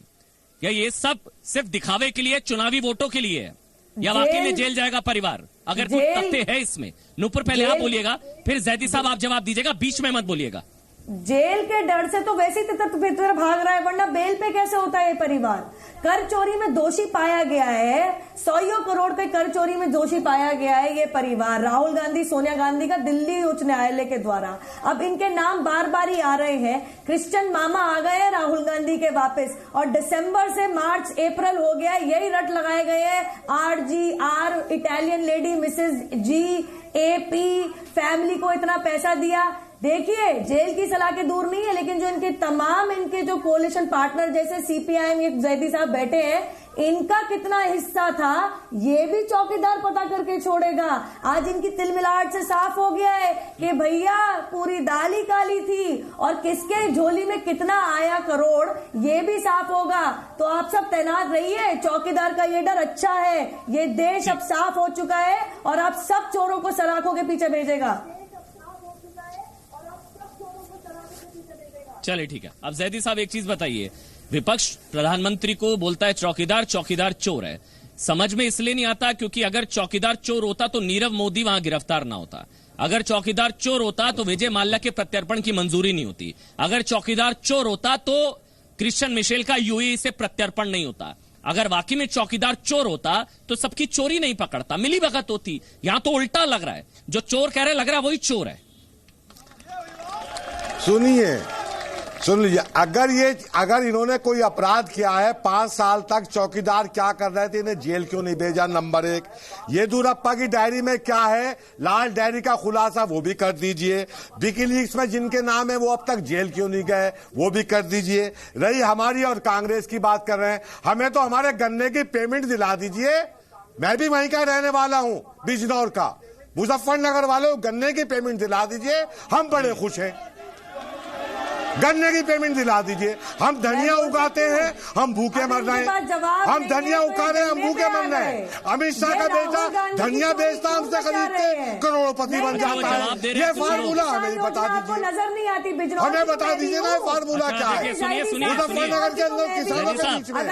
या ये सब सिर्फ दिखावे के लिए, चुनावी वोटों के लिए है, या वाकई में जेल जाएगा परिवार? अगर कुछ तथ्य है इसमें। नुपुर पहले आप बोलिएगा, फिर जैदी साहब आप जवाब दीजिएगा, बीच में मत बोलिएगा। जेल के डर से तो वैसे ही तितर भाग रहा है, वरना बेल पे कैसे होता है ये परिवार? कर चोरी में दोषी पाया गया है, 100 करोड़ के कर चोरी में दोषी पाया गया है ये परिवार, राहुल गांधी सोनिया गांधी का दिल्ली उच्च न्यायालय के द्वारा। अब इनके नाम बार बार ही आ रहे हैं। क्रिश्चियन मामा आ गए हैं राहुल गांधी के वापस, और दिसंबर से मार्च अप्रैल हो गया, यही रट लगाए गए हैं। RGR Italian lady mrs GAP family को इतना पैसा दिया। देखिए जेल की सलाह के दूर नहीं है, लेकिन जो इनके तमाम इनके जो कोalition पार्टनर जैसे CPIM ये जैदी साहब बैठे हैं, इनका कितना हिस्सा था ये भी चौकीदार पता करके छोड़ेगा। आज इनकी तिलमिलाहट से साफ हो गया है कि भैया पूरी दाल ही काली थी, और किसके झोली में कितना आया करोड़ ये भी साफ होगा। तो आप सब तैनात रहिए, चौकीदार का ये डर अच्छा है। ये देश अब साफ हो चुका है और आप सब चोरों को सलाखों के पीछे भेजेगा। चलिए ठीक है। अब जैदी साहब एक चीज बताइए, विपक्ष प्रधानमंत्री को बोलता है चौकीदार चोर है। समझ में इसलिए नहीं आता क्योंकि अगर चौकीदार चोर होता तो नीरव मोदी वहां गिरफ्तार ना होता। अगर चौकीदार चोर होता तो विजय माल्या के प्रत्यर्पण की मंजूरी नहीं होती। अगर चौकीदार चोर होता तो क्रिश्चियन मिशेल का UAE से प्रत्यर्पण नहीं होता। अगर वाकई में चौकीदार चोर होता तो सबकी चोरी नहीं पकड़ता, मिली भगत होती। यहां तो उल्टा लग रहा है, जो चोर कह रहे लग रहा है वही चोर है। सुन लीजिए, अगर इन्होंने कोई अपराध किया है, 5 साल तक चौकीदार क्या कर रहे थे, इन्हें जेल क्यों नहीं भेजा? नंबर 1। येदियुरप्पा की डायरी में क्या है, लाल डायरी का खुलासा वो भी कर दीजिए। विकीलीक्स में जिनके नाम है वो अब तक जेल क्यों नहीं गए, वो भी कर दीजिए। रही हमारी और कांग्रेस की बात कर रहे हैं, हमें तो हमारे गन्ने की पेमेंट दिला दीजिए। मैं भी वहीं का रहने वाला हूं, बिजनौर का। मुजफ्फरनगर वालों गन्ने की पेमेंट दिला दीजिए, हम बड़े खुश हैं। गन्ने की पेमेंट दिला दीजिए। हम धनिया उगाते हैं, हम भूखे मर रहे हैं। हम धनिया उगा रहे हैं, हम भूखे मर रहे हैं। अमित शाह का बेटा धनिया बेचता, हमसे खरीद के करोड़पति बन जाता है। ये फार्मूला हमें बता दीजिए, नजर नहीं आती हमें बता दीजिए ना फार्मूला क्या है। मुजफ्फरनगर के अंदर किसानों के बीच में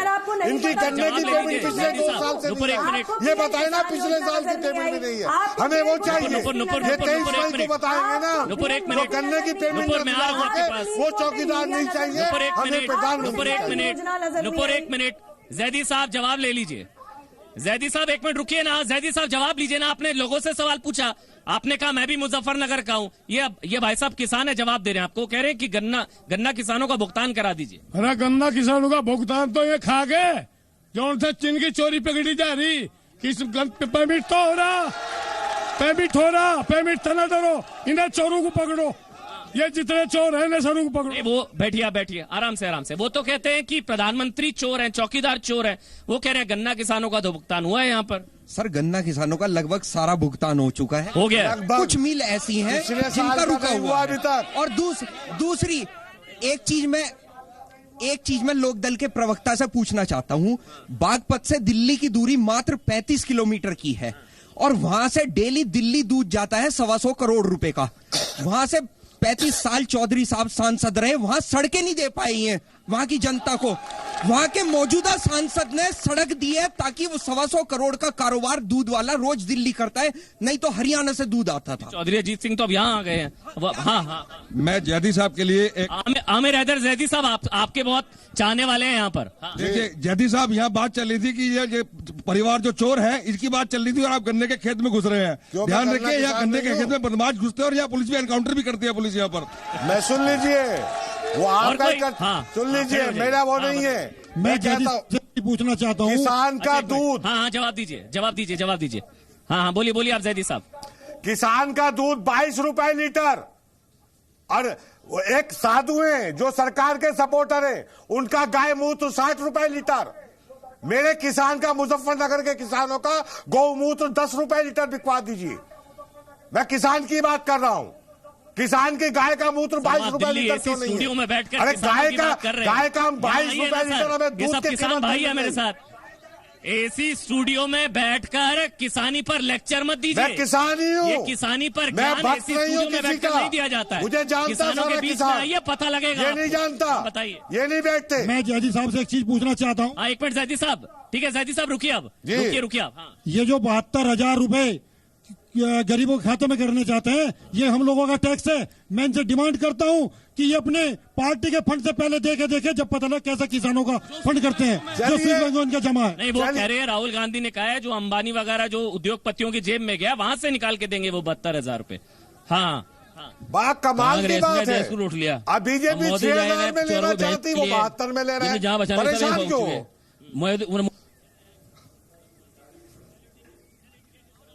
इनकी गन्ने की पेमेंट पिछले 2 साल से नहीं है। ये बताए ना पिछले साल की पेमेंट नहीं है, हमें वो चाहिए। ये 23 मई को बताएंगे ना, जो गन्ने की पेमेंट चौकीदार नहीं चाहिए, हमें प्रधानमंत्री। एक मिनट जैदी साहब जवाब ले लीजिए। जैदी साहब एक मिनट रुकिए ना, जैदी साहब जवाब लीजिए ना। आपने लोगों से सवाल पूछा, आपने कहा मैं भी मुजफ्फरनगर का हूँ। ये भाई साहब किसान है, जवाब दे रहे हैं आपको, कह रहे हैं कि गन्ना किसानों का भुगतान करा दीजिए। अरे गन्ना किसानों का भुगतान तो ये खा गए जो उनसे चीन की चोरी पकड़ी जा रही। पेमेंट तो हो रहा, पेमेंट तना डरो, इन्हें चोरों को पकड़ो। ये जितने चोर हैं ना सरू को पकड़ो। वो बैठिए आराम से। वो तो कहते हैं कि प्रधानमंत्री चोर हैं, चौकीदार चोर हैं। वो कह रहे हैं गन्ना किसानों का तो भुगतान हुआ है यहाँ पर। सर गन्ना किसानों का लगभग सारा भुगतान हो चुका है, हो गया। कुछ मिल ऐसी हैं जिनका रुका हुआ अभी तक। और दूसरी एक चीज मैं लोकदल के प्रवक्ता से पूछना चाहता हूं। बागपत से दिल्ली की दूरी मात्र 35 किलोमीटर की है, और वहां से डेली दिल्ली दूध जाता है 125 करोड़ रुपए का। वहां से 35 साल चौधरी साहब सांसद रहे, वहां सड़कें नहीं दे पाई हैं वहां की जनता को। वहां के मौजूदा सांसद ने सड़क दी है ताकि वो 125 करोड़ का कारोबार दूध वाला रोज दिल्ली करता है, नहीं तो हरियाणा से दूध आता था। चौधरी अजीत सिंह तो अब यहाँ आ गए हैं। हाँ, मैं जैदी साहब के लिए एक आमिर हैदर जैदी साहब आपके बहुत चाहने वाले हैं यहाँ पर। देखिए जैदी साहब, यहाँ बात चल रही थी कि ये परिवार जो चोर है इसकी बात चल रही थी, और आप गन्ने के खेत में घुस रहे हैं। ध्यान रखिए, यहाँ गन्ने के खेत में बदमाश घुसते हैं और यहाँ पुलिस भी एनकाउंटर भी करती है पुलिस यहाँ पर। मैं सुन लीजिए, वो आपका सुन लीजिए, मेरा वो नहीं है। मैं कहता हूँ, पूछना चाहता हूँ, किसान का दूध। हाँ, जवाब दीजिए। हाँ, बोलिए आप जैदी साहब। किसान का दूध 22 रुपए लीटर, और एक साधु हैं जो सरकार के सपोर्टर हैं, उनका गाय मूत्र 60 रुपए लीटर। मेरे किसान का, मुजफ्फरनगर के किसानों का गौमूत्र 10 रुपए लीटर बिकवा दीजिए। मैं किसान की बात कर रहा हूं। किसान की गाय का मूत्र 22 रुपए लीटर क्यों नहीं है? में बैठकर अरे गाय का हम 22 रुपए लीटर, हमें दूध के किसान भाई है मेरे साथ। एसी स्टूडियो में बैठकर किसानी पर लेक्चर मत दीजिए। मैं किसान ही हूँ, ये किसानी पर मैं ज्ञान एसी स्टूडियो में बैठकर नहीं दिया जाता है। मुझे जानता किसानों के बीच में आइए, पता लगेगा। ये नहीं जानता, बताइए। ये नहीं बैठते। मैं जैदी साहब से एक चीज पूछना चाहता हूँ। एक मिनट जैदी साहब, ठीक है जैदी साहब, रुकिए अब, रुकिए आप। ये जो 72,000 रुपए गरीबों के खाते में करने चाहते हैं, ये हम लोगों का टैक्स है। मैं इनसे डिमांड करता हूं कि ये अपने पार्टी के फंड से पहले देखे जब पता लगे कैसे किसानों का फंड करते हैं, जो स्विस बैंक में उनका जमा है। नहीं, वो कह रहे हैं, राहुल गांधी ने कहा है जो अंबानी वगैरह जो उद्योगपतियों की जेब में गया वहां से निकाल के देंगे वो 72,000 रुपए। बा कमाल की बात है। उठ लिया। अब बीजेपी 6,000 में लेना चाहती, वो 72 में ले रहा है। परेशान क्यों?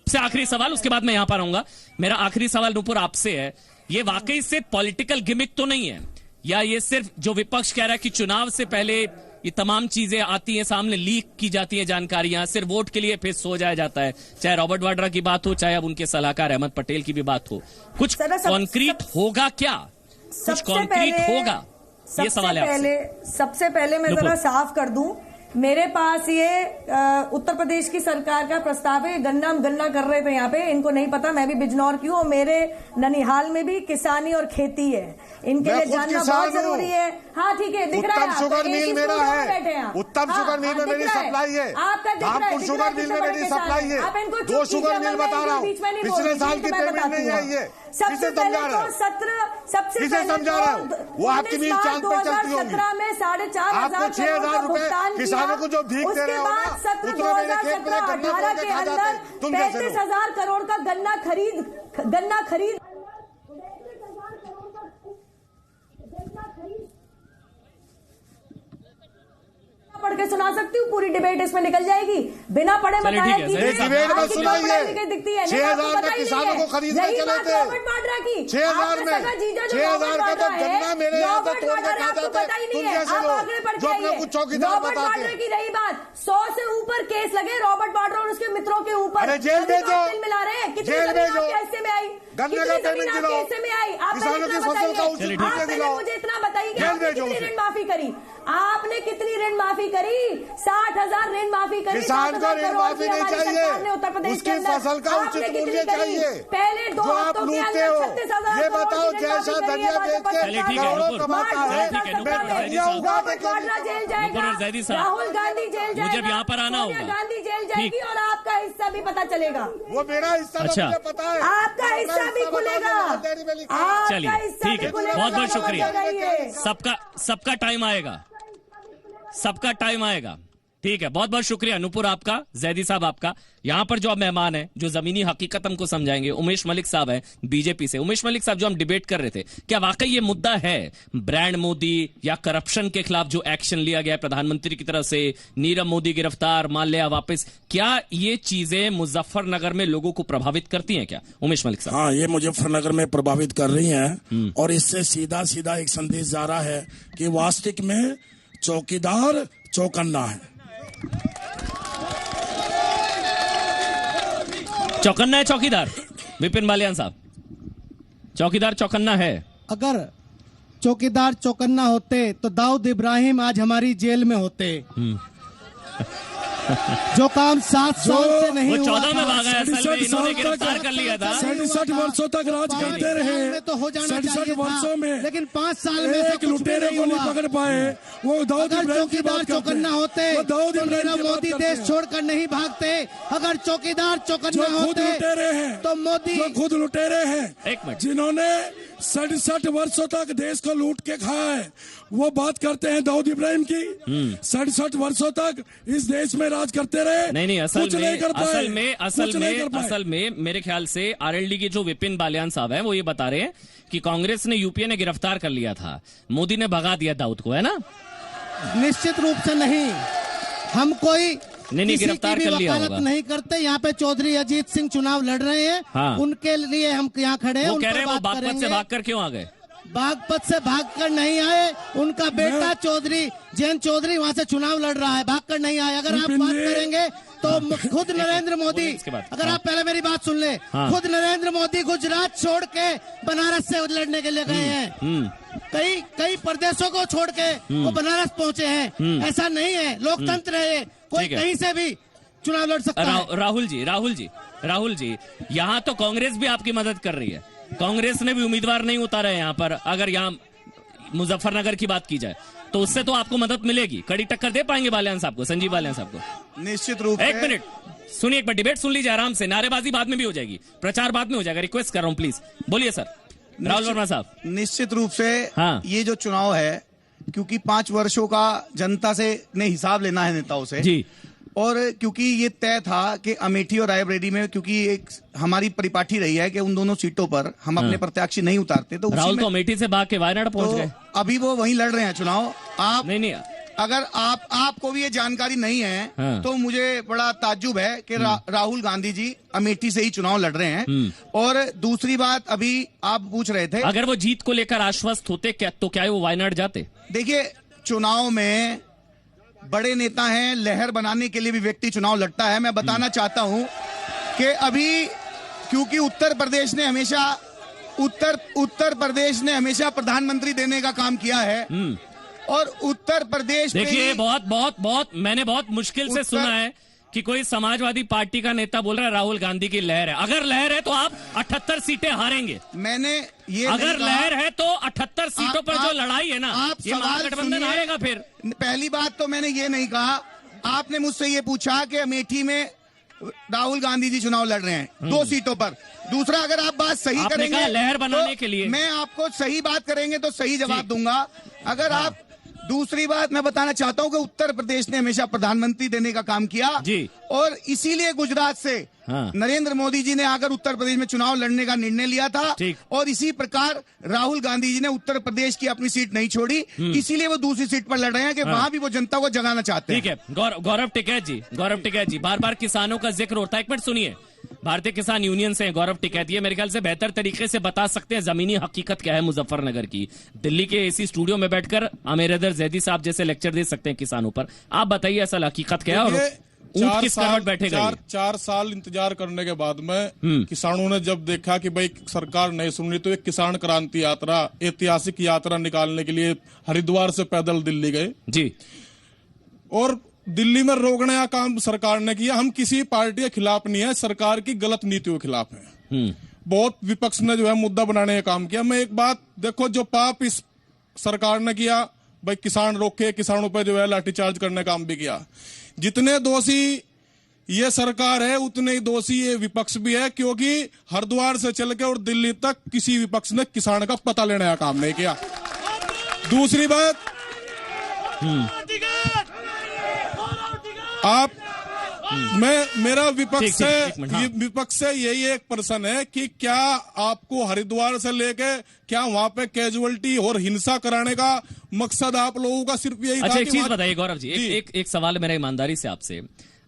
से आखिरी सवाल, उसके बाद मैं यहां पर आऊंगा। मेरा आखिरी सवाल नुपुर आपसे है, ये वाकई से पॉलिटिकल गिमिक तो नहीं है, या ये सिर्फ जो विपक्ष कह रहा है कि चुनाव से पहले ये तमाम चीजें आती हैं सामने, लीक की जाती हैं जानकारियां, सिर्फ वोट के लिए फिर सो जाया जाता है, चाहे रॉबर्ट वाड्रा की बात हो, चाहे अब उनके सलाहकार अहमद पटेल की भी बात हो, कुछ कॉन्क्रीट होगा क्या? कुछ कॉन्क्रीट होगा? ये सवाल है। सबसे पहले मैं जरा साफ कर दूं, मेरे पास ये उत्तर प्रदेश की सरकार का प्रस्ताव है। गन्ना कर रहे थे यहाँ पे, इनको नहीं पता, मैं भी बिजनौर की हूँ और मेरे ननिहाल में भी किसानी और खेती है, इनके लिए जानना बहुत जरूरी है। हाँ ठीक है, दिख रहा है। उत्तम शुगर मिल मेरा है, उत्तम शुगर मिल में मेरी सप्लाई है, धामपुर शुगर मिल में मेरी सप्लाई है। 2 शुगर मिल बता रहा हूँ, पिछले साल की पेमेंट नहीं आई है। सबसे पहले तो सबसे समझा रहा हूँ, वो आपकी मिल चांद पे चलती होगी। 2017 में 4,500 6,000 रुपए किसानों को जो भीख दे रहे हो ना, उतना मेरे खेत में गन्ना तोड़ के खा जाते। 35,000 करोड़ का गन्ना खरीद पढ़ के सुना सकती हूँ, पूरी डिबेट इसमें निकल जाएगी। बिना पढ़े बताया डिबेट में सुनाइए। 6,000 में किसानों को खरीदने चले थे, 6,000 में 6,000 का तो गन्ना मेरे यहाँ पे तोड़ के खा जाते। तुम कैसे लोग जो अपने कुछ चौकीदार बताते हैं? की रही बात, 100 से ऊपर केस लगे रॉबर्ट वाड्रा और उसके मित्रों के ऊपर। अरे जेल भेजो, मिला रहे हैं, जेल भेजो, कैसे में आई गन्ने का पेमेंट दिलाओ, किसानों की फसल का उचित मूल्य दिलाओ। मुझे इतना बताइए, कितनी ऋण माफी करी आपने? कितनी ऋण माफी करी? 60,000 ऋण माफी करी। किसान को ऋण माफी नहीं चाहिए, उत्तर प्रदेश उसकी फसल का उचित मूल्य चाहिए। पहले 2 हफ्तों के अंदर 36,000 ये बताओ, जैसा धनिया बेच के करोड़ों कमाता है, मैं धनिया उगा के जेल जाएगा, राहुल गांधी जेल जाएगा, मुझे यहाँ पर आना होगा, गांधी जेल जाएगी और आपका हिस्सा भी पता चलेगा। वो मेरा हिस्सा मुझे पता है, आपका हिस्सा भी खुलेगा। चलिए ठीक है, बहुत बहुत शुक्रिया। सबका टाइम आएगा, सबका टाइम आएगा। ठीक है, बहुत बहुत शुक्रिया नुपुर आपका, जैदी साहब आपका। यहां पर जो अब मेहमान है जो जमीनी हकीकत हमको समझाएंगे, उमेश मलिक साहब हैं बीजेपी से। उमेश मलिक साहब, जो हम डिबेट कर रहे थे, क्या वाकई ये मुद्दा है ब्रांड मोदी या करप्शन के खिलाफ जो एक्शन लिया गया प्रधानमंत्री की तरफ से, नीरव मोदी गिरफ्तार, माल्या वापस, क्या ये चीजें मुजफ्फरनगर में लोगों को प्रभावित करती हैं क्या? उमेश मलिक साहब। हाँ, ये मुजफ्फरनगर में प्रभावित कर रही है और इससे सीधा सीधा एक संदेश जा रहा है कि वास्तविक में चौकीदार चौकन्ना है। चौकन्ना है चौकीदार? विपिन बालियान साहब, चौकीदार चौकन्ना है? अगर चौकीदार चौकन्ना होते तो दाऊद इब्राहिम आज हमारी जेल में होते। जो काम 7 साल से नहीं हुआ, 14 में भागा है, इन्होंने गिरफ्तार कर लिया था। 67 वर्षों तक राज करते रहे, तो हो जाना 67 वर्षों में लेकिन 5 साल में एक लुटेरे को नहीं पकड़ पाए अगर चौकीदार चौकन्ना होते तो नीरव मोदी देश छोड़कर नहीं भागते। अगर चौकीदार चौकन्ना होते तो मोदी खुद लुटेरे हैं, जिन्होंने 67 वर्षों तक देश को लूट के खाया है, वो बात करते हैं दाऊद इब्राहिम की। 67 वर्षों तक इस देश में राज करते रहे। नहीं, असल में मेरे ख्याल से आरएलडी के जो विपिन बालियान साहब हैं वो ये बता रहे हैं कि कांग्रेस ने यूपीए ने गिरफ्तार कर लिया था, मोदी ने भगा दिया दाऊद को, है ना? निश्चित रूप से नहीं, हम कोई नहीं गिरफ्तार कर लिया होगा। नहीं करते। यहाँ पे चौधरी अजीत सिंह चुनाव लड़ रहे हैं, हाँ। उनके लिए हम यहाँ खड़े हैं। वो कह रहे हैं वो बागपत से भागकर क्यों आ गए? बागपत से भागकर नहीं आए, उनका बेटा चौधरी जयंत चौधरी वहाँ से चुनाव लड़ रहा है, भागकर नहीं आए। अगर आप बात करेंगे तो खुद नरेंद्र मोदी, अगर आप पहले मेरी बात सुन ले, खुद नरेंद्र मोदी गुजरात छोड़ के बनारस से लड़ने के लिए गए हैं। कई प्रदेशों को छोड़ के वो बनारस पहुंचे हैं। ऐसा नहीं है, लोकतंत्र है, कोई कहीं से भी चुनाव लड़ सकता है। राहुल जी, यहाँ तो कांग्रेस भी आपकी मदद कर रही है। कांग्रेस ने भी उम्मीदवार नहीं उतारा है यहाँ पर। अगर यहाँ मुजफ्फरनगर की बात की जाए तो उससे तो आपको मदद मिलेगी। कड़ी टक्कर दे पाएंगे बालियान साहब को, संजीव बालियान साहब को? निश्चित रूप से। एक मिनट सुनिए, एक बार डिबेट सुन लीजिए आराम से। नारेबाजी बाद में भी हो जाएगी, प्रचार बाद में हो जाएगा। रिक्वेस्ट कर रहा हूँ, प्लीज बोलिए सर। राहुल वर्मा साहब, निश्चित रूप से हाँ। ये जो चुनाव है, क्योंकि 5 वर्षों का जनता से ने हिसाब लेना है नेताओं से जी, और क्योंकि ये तय था कि अमेठी और रायबरेली में, क्योंकि एक हमारी परिपाटी रही है कि उन दोनों सीटों पर हम अपने प्रत्याशी नहीं उतारते, तो राहुल तो अमेठी से भाग के वायनाड पहुंच गए। अभी वो वहीं लड़ रहे हैं चुनाव। आप नहीं, अगर आपको भी ये जानकारी नहीं है तो मुझे बड़ा ताज्जुब है कि राहुल गांधी जी अमेठी से ही चुनाव लड़ रहे हैं। और दूसरी बात, अभी आप पूछ रहे थे, अगर वो जीत को लेकर आश्वस्त होते क्या तो क्या वो वायनाड जाते? देखिए, चुनाव में बड़े नेता हैं, लहर बनाने के लिए भी व्यक्ति चुनाव लड़ता है। मैं बताना चाहता हूं कि अभी क्योंकि उत्तर प्रदेश ने हमेशा प्रधानमंत्री देने का काम किया है, और उत्तर प्रदेश, देखिए बहुत मैंने बहुत मुश्किल से सुना है कि कोई समाजवादी पार्टी का नेता बोल रहा है राहुल गांधी की लहर है। अगर लहर है तो आप 78 सीटें हारेंगे। मैंने ये अगर लहर है तो 78 सीटों पर जो लड़ाई है ना, ये महागठबंधन हारेगा। फिर पहली बात तो मैंने ये नहीं कहा, आपने मुझसे ये पूछा कि अमेठी में राहुल गांधी जी चुनाव लड़ रहे हैं 2 सीटों पर। दूसरा, अगर आप बात सही करेंगे लहर बनाने के लिए, मैं आपको सही बात करेंगे तो सही जवाब दूंगा। अगर आप दूसरी बात मैं बताना चाहता हूं कि उत्तर प्रदेश ने हमेशा प्रधानमंत्री देने का काम किया जी, और इसीलिए गुजरात से नरेंद्र मोदी जी ने आकर उत्तर प्रदेश में चुनाव लड़ने का निर्णय लिया था। और इसी प्रकार राहुल गांधी जी ने उत्तर प्रदेश की अपनी सीट नहीं छोड़ी, इसीलिए वो दूसरी सीट पर लड़ रहे हैं कि वहां भी वो जनता को जगाना चाहते हैं। ठीक है, गौरव टिकैत जी, बार बार किसानों का जिक्र होता है। एक मिनट सुनिए, भारतीय किसान यूनियन से गौरव टिकैत, ये मेरे ख्याल से बेहतर तरीके से बता सकते हैं जमीनी हकीकत क्या है मुजफ्फरनगर की। दिल्ली के एसी स्टूडियो में बैठकर अमीरदर जैदी साहब जैसे लेक्चर दे सकते हैं किसानों पर। आप बताइए असल हकीकत क्या है और ऊंट किस करवट बैठेगा? 4 साल इंतजार करने के बाद में किसानों ने जब देखा कि भाई सरकार नहीं सुन रही, तो एक किसान क्रांति यात्रा, ऐतिहासिक यात्रा निकालने के लिए हरिद्वार से पैदल दिल्ली गए जी। और दिल्ली में रोकने का काम सरकार ने किया। हम किसी पार्टी के खिलाफ नहीं है, सरकार की गलत नीतियों के खिलाफ है। बहुत विपक्ष ने जो है मुद्दा बनाने का काम किया। मैं एक बात देखो, जो पाप इस सरकार ने किया, भाई किसान रोके, किसानों पर जो है लाठीचार्ज करने का काम भी किया। जितने दोषी ये सरकार है उतने ही दोषी ये विपक्ष भी है, क्योंकि हरिद्वार से चल के और दिल्ली तक किसी विपक्ष ने किसान का पता लेने का काम नहीं किया। दूसरी बात, आप मेरा विपक्ष से यही एक प्रश्न है कि क्या आपको हरिद्वार से लेके क्या वहां पे कैजुअलिटी और हिंसा कराने का मकसद आप लोगों का सिर्फ यही था? अच्छा, एक चीज बताइए गौरव जी, एक सवाल मेरा ईमानदारी से आपसे।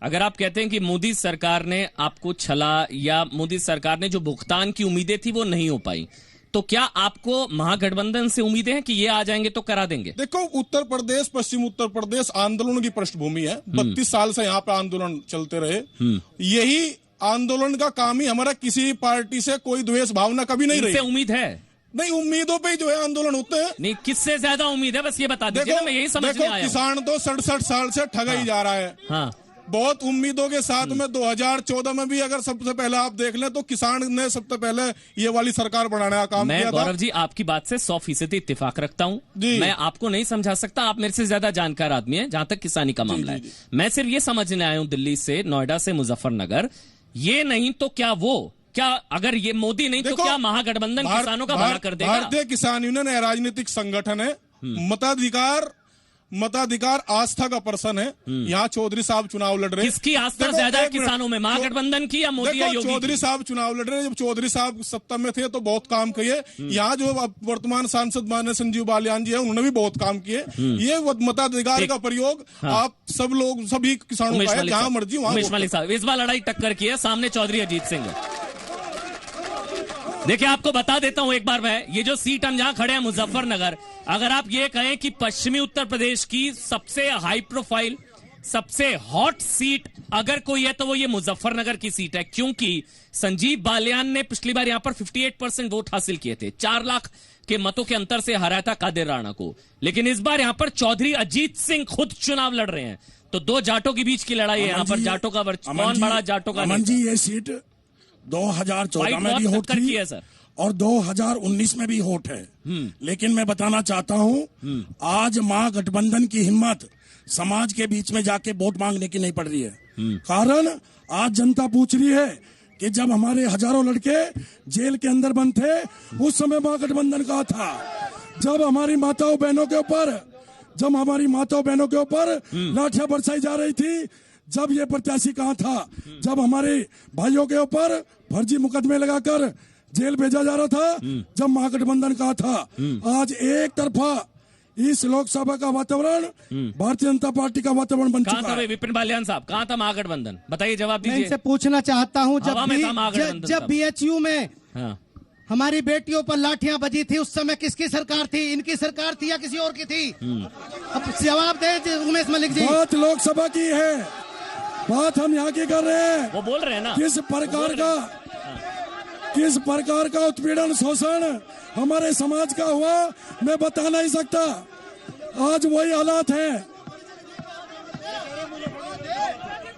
अगर आप कहते हैं कि मोदी सरकार ने आपको छला या मोदी सरकार ने जो भुगतान की उम्मीदें थी वो नहीं हो पाई, तो क्या आपको महागठबंधन से उम्मीदें हैं कि ये आ जाएंगे तो करा देंगे? देखो, उत्तर प्रदेश, पश्चिम उत्तर प्रदेश आंदोलन की पृष्ठभूमि है। 32 साल से यहाँ पे आंदोलन चलते रहे। यही आंदोलन का काम ही हमारा, किसी पार्टी से कोई द्वेष भावना कभी नहीं रही। उम्मीद है नहीं, उम्मीदों पे जो है आंदोलन होते हैं। नहीं, किससे ज्यादा उम्मीद है बस ये बता दीजिए। मैं यही समझ में आया। किसान तो 67 साल से ठगा ही जा रहा है। हाँ। बहुत उम्मीदों के साथ में 2014 में भी अगर सबसे पहले आप देख लें तो किसान ने सबसे पहले ये वाली सरकार बनाने का काम किया था। गौरव जी आपकी बात से 100% इत्तेफाक रखता हूं। मैं आपको नहीं समझा सकता, आप मेरे से ज्यादा जानकार आदमी हैं जहां तक किसानी का मामला है। मैं सिर्फ ये समझने आया हूं दिल्ली से, नोएडा से, मुजफ्फरनगर, ये नहीं तो क्या अगर ये मोदी नहीं तो क्या महागठबंधन किसानों का भला कर देगा? भारतीय किसान यूनियन राजनीतिक संगठन है, मताधिकार आस्था का पर्सन है। यहाँ चौधरी साहब चुनाव लड़ रहे हैं। किसकी आस्था ज्यादा है किसानों में, महागठबंधन की या मोदी या योगी? चौधरी साहब चुनाव लड़ रहे हैं। जब चौधरी साहब सत्ता में थे तो बहुत काम किए। यहाँ जो वर्तमान सांसद माननीय संजीव बालियान जी है, उन्होंने भी बहुत काम किए। ये मताधिकार का प्रयोग आप सब लोग, सभी किसानों का है, जहाँ मर्जी वहाँ। उमेश मलिक साहब, इस बार लड़ाई टक्कर की है, सामने चौधरी अजीत सिंह है। देखिए आपको बता देता हूं एक बार मैं, ये जो सीट हम जहां खड़े हैं मुजफ्फरनगर, अगर आप ये कहें कि पश्चिमी उत्तर प्रदेश की सबसे हाई प्रोफाइल, सबसे हॉट सीट अगर कोई है तो वो ये मुजफ्फरनगर की सीट है, क्योंकि संजीव बालियान ने पिछली बार यहां पर 58% वोट हासिल किए थे, 4 लाख के मतों के अंतर से हराया था कादिर राणा को। लेकिन इस बार यहां पर चौधरी अजीत सिंह खुद चुनाव लड़ रहे हैं, तो 2 जाटों के बीच की लड़ाई है यहां पर। जाटों का कौन बड़ा जाटों का? अमन जी ये सीट 2014 में भी होट थी और 2019 में भी होट है। लेकिन मैं बताना चाहता हूं, आज महागठबंधन की हिम्मत समाज के बीच में जाके वोट मांगने की नहीं पड़ रही है। कारण आज जनता पूछ रही है कि जब हमारे हजारों लड़के जेल के अंदर बंद थे, उस समय महागठबंधन कहा था। जब हमारी माताओं बहनों के ऊपर लाठियां बरसाई जा रही थी, जब ये प्रत्याशी कहाँ था? जब हमारे भाइयों के ऊपर फर्जी मुकदमे लगाकर जेल भेजा जा रहा था, जब महागठबंधन कहाँ था? आज एक तरफा इस लोकसभा का वातावरण भारतीय जनता पार्टी का वातावरण बन चुका है। विपिन बालियान साहब, कहाँ था महागठबंधन? बताइए, जवाब दीजिए। मैं इनसे पूछना चाहता हूँ, जब BHU में हमारी बेटियों पर लाठियां बजी थी, उस समय किसकी सरकार थी? इनकी सरकार थी या किसी और की थी? अब जवाब दे उमेश मलिक जी। बात लोकसभा की है, बात हम यहाँ की कर रहे हैं। वो बोल रहे हैं ना, किस प्रकार का उत्पीड़न शोषण हमारे समाज का हुआ मैं बता नहीं सकता। आज वही हालात है।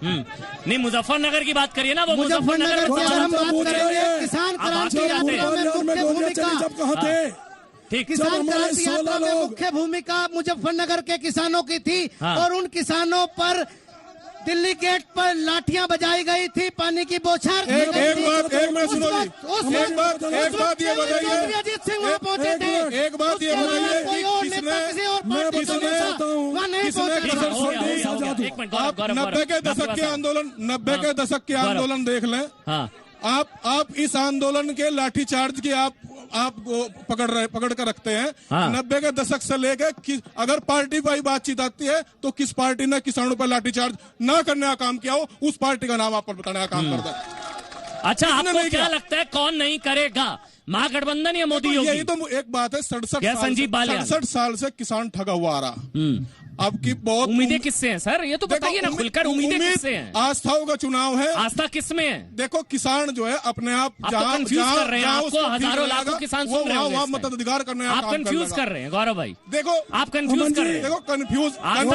नहीं, मुजफ्फरनगर की बात करिए ना, वो मुजफ्फरनगर किसान क्रांति यात्रा में मुख्य भूमिका मुजफ्फरनगर के किसानों की थी। और उन किसानों पर दिल्ली गेट पर लाठियां बजाई गई थी, पानी की बौछार। एक बात ये बताइए, अजीत सिंह वहाँ पहुंचे थे। एक बात ये बताइए, आप 90 के दशक के आंदोलन देख लें। आप इस आंदोलन के लाठीचार्ज की आप पकड़ कर रखते हैं। 90 के दशक से लेकर अगर पार्टी वाई बातचीत आती है तो किस पार्टी ने किसानों पर लाठीचार्ज ना करने का काम किया हो, उस पार्टी का नाम आप पर बताने का काम करता है। अच्छा, आपको क्या लगता है कौन नहीं करेगा? महागठबंधन या मोदी योगी? यही तो एक बात है। 67 साल से किसान ठगा हुआ आ रहा। आपकी बहुत उम्मीदें किससे हैं सर? ये तो बताइए ना खुलकर, उम्मीदें किससे हैं? आस्थाओं का चुनाव है। आस्था किसमें है? देखो, किसान जो है अपने आप कंफ्यूज कर रहे हैं। आपको हजारों लाखों किसान सुन रहे हैं, मताधिकार करने का आप कंफ्यूज कर रहे हैं गौरव भाई। देखो, आप कंफ्यूज कर रहे हैं। देखो, कंफ्यूज हम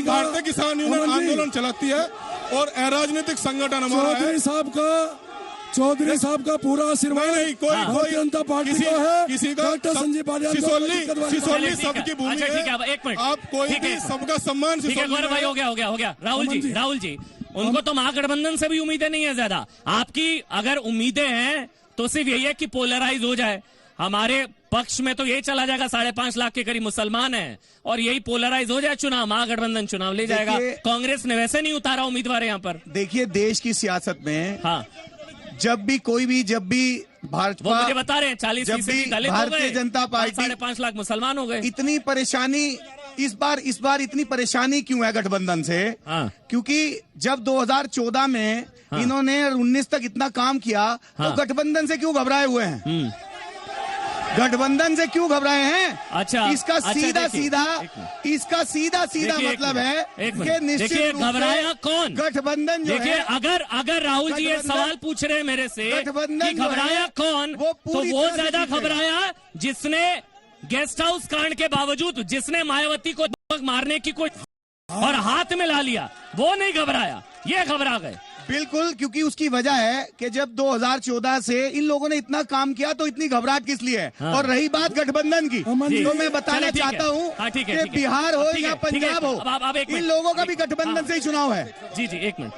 भारतीय किसान यूनियन आंदोलन चलाती है और अराजनीतिक संगठन हमारा है। चौधरी साहब का पूरा आशीर्वाद नहीं, कोई जनता पार्टी का है। किसी का डॉक्टर संजीव बालियान सिसोली सबकी भूमि है। एक मिनट, आप कोई भी सबका सम्मान। गौरव भाई, हो गया। राहुल जी, उनको तो महागठबंधन से भी उम्मीदें नहीं है ज्यादा। आपकी अगर उम्मीदें हैं तो सिर्फ यही है कि पोलराइज हो जाए। हमारे पक्ष में तो यही चला जाएगा, 5.5 लाख के करीब मुसलमान हैं और यही पोलराइज हो जाए चुनाव, महागठबंधन चुनाव ले जाएगा। कांग्रेस ने वैसे नहीं उतारा उम्मीदवार यहाँ पर। देखिए, देश की सियासत में जब भी भाजपा, मुझे बता रहे हैं 40% दलित हो गए, भारतीय जनता पार्टी 5.5 लाख मुसलमान हो गए। इतनी परेशानी इस बार इतनी परेशानी क्यों है गठबंधन से? क्योंकि जब 2014 में इन्होंने 19 तक इतना काम किया, तो गठबंधन से क्यों घबराए हुए हैं? गठबंधन से क्यों घबराए हैं? अच्छा, इसका सीधा मतलब है कि निश्चित घबराया कौन? गठबंधन जो है। अगर राहुल जी ये सवाल पूछ रहे हैं मेरे से कि घबराया कौन, तो वो ज्यादा घबराया जिसने गेस्ट हाउस कांड के बावजूद, जिसने मायावती को मारने की कोशिश और हाथ में ला लिया, वो नहीं घबराया, ये घबरा गए। बिल्कुल, क्योंकि उसकी वजह है कि जब 2014 से इन लोगों ने इतना काम किया तो इतनी घबराहट किस लिए है। हाँ। और रही बात गठबंधन की, तो मैं बताना चाहता हूँ कि बिहार हो या पंजाब हो, इन लोगों का भी गठबंधन से ही चुनाव है। जी जी, एक मिनट,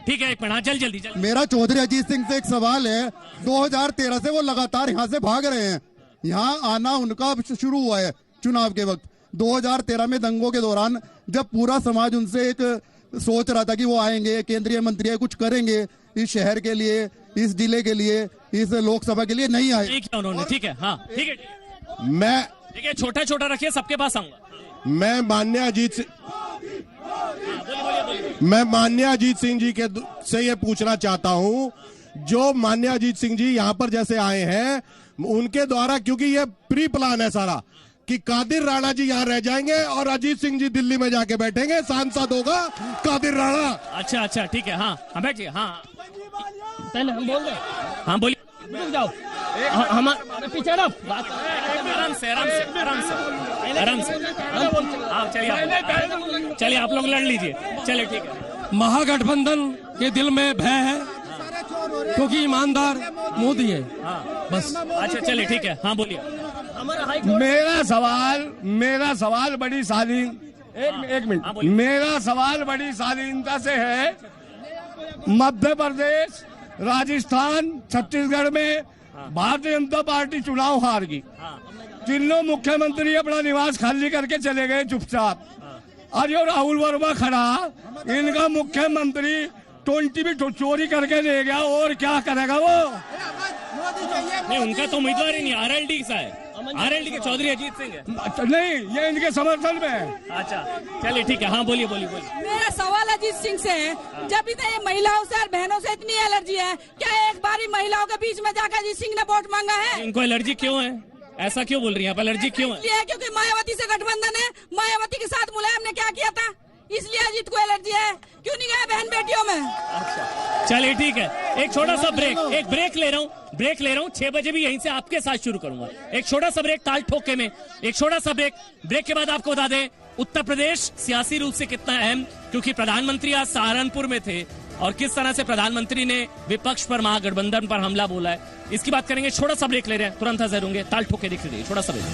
ठीक है, एक मिनट, हाँ जल्दी। मेरा चौधरी अजीत सिंह से एक सवाल है। 2013 से वो लगातार यहाँ से भाग रहे हैं, यहाँ आना उनका शुरू हुआ है चुनाव के वक्त। 2013 में दंगों के दौरान जब पूरा समाज उनसे एक सोच रहा था कि वो आएंगे, केंद्रीय मंत्री है, कुछ करेंगे इस शहर के लिए, इस जिले के लिए, इस लोकसभा के लिए, नहीं आए। ठीक है उन्होंने, ठीक है, हाँ ठीक है, मैं ठीक है, छोटा छोटा रखिए, सबके पास आऊंगा। मैं माननीय अजीत सिंह जी के से ये पूछना चाहता हूँ, जो माननीय अजीत सिंह जी यहाँ पर जैसे आए हैं उनके द्वारा, क्योंकि ये प्री प्लान है सारा कि कादिर राणा जी यहाँ रह जाएंगे और अजीत सिंह जी दिल्ली में जाके बैठेंगे, सांसद होगा कादिर राणा। अच्छा ठीक है, हाँ बैठिए, हाँ पहले हम बोल रहे, हाँ बोलिए, रुक जाओ, हम पीछे आराम से चलिए, आप लोग लड़ लीजिए, चलिए ठीक है। महागठबंधन के दिल में भय है क्योंकि ईमानदार मोदी है, बस। अच्छा चलिए ठीक है, हाँ बोलिए। मेरा सवाल बड़ी शालीन, एक मिनट, मेरा सवाल बड़ी शालीनता से है। मध्य प्रदेश, राजस्थान, छत्तीसगढ़ में भारतीय जनता पार्टी चुनाव हार गई, तीनों मुख्यमंत्री अपना निवास खाली करके चले गए चुपचाप। और जो राहुल वर्मा खड़ा, इनका मुख्यमंत्री 20 भी चोरी करके ले गया, और क्या करेगा वो? नहीं, उनका तो उम्मीदवार ही नहीं, आरएलडी का है, आरएलडी के चौधरी अजीत सिंह है। नहीं, ये इनके समर्थन में है। अच्छा चलिए ठीक है, हाँ बोलिए। मेरा सवाल अजीत सिंह से है, जब इतने महिलाओं से और बहनों से इतनी एलर्जी है, क्या एक बार ही महिलाओं के बीच में जाकर अजीत सिंह ने वोट मांगा है? इनको एलर्जी क्यों है, ऐसा क्यों बोल रही है आप, एलर्जी क्यों है? इसलिए क्योंकि मायावती से गठबंधन है, मायावती के साथ मुलायम ने क्या किया था, इसलिए अजीत को एलर्जी है। क्यों नहीं गए बहन बेटियों में? अच्छा चलिए ठीक है, एक छोटा सा ब्रेक, एक ब्रेक ले रहा हूँ, 6 बजे भी यहीं से आपके साथ शुरू करूंगा। एक छोटा सा ब्रेक, ताल ठोके में एक छोटा सा ब्रेक के बाद आपको बता दें उत्तर प्रदेश सियासी रूप से कितना अहम, क्योंकि प्रधानमंत्री आज सहारनपुर में थे और किस तरह से प्रधानमंत्री ने विपक्ष पर, महागठबंधन पर हमला बोला है, इसकी बात करेंगे। छोटा सा ब्रेक ले रहे हैं, तुरंत हाजिर होंगे, ताल ठोके दिख रही है, छोटा सा ब्रेक।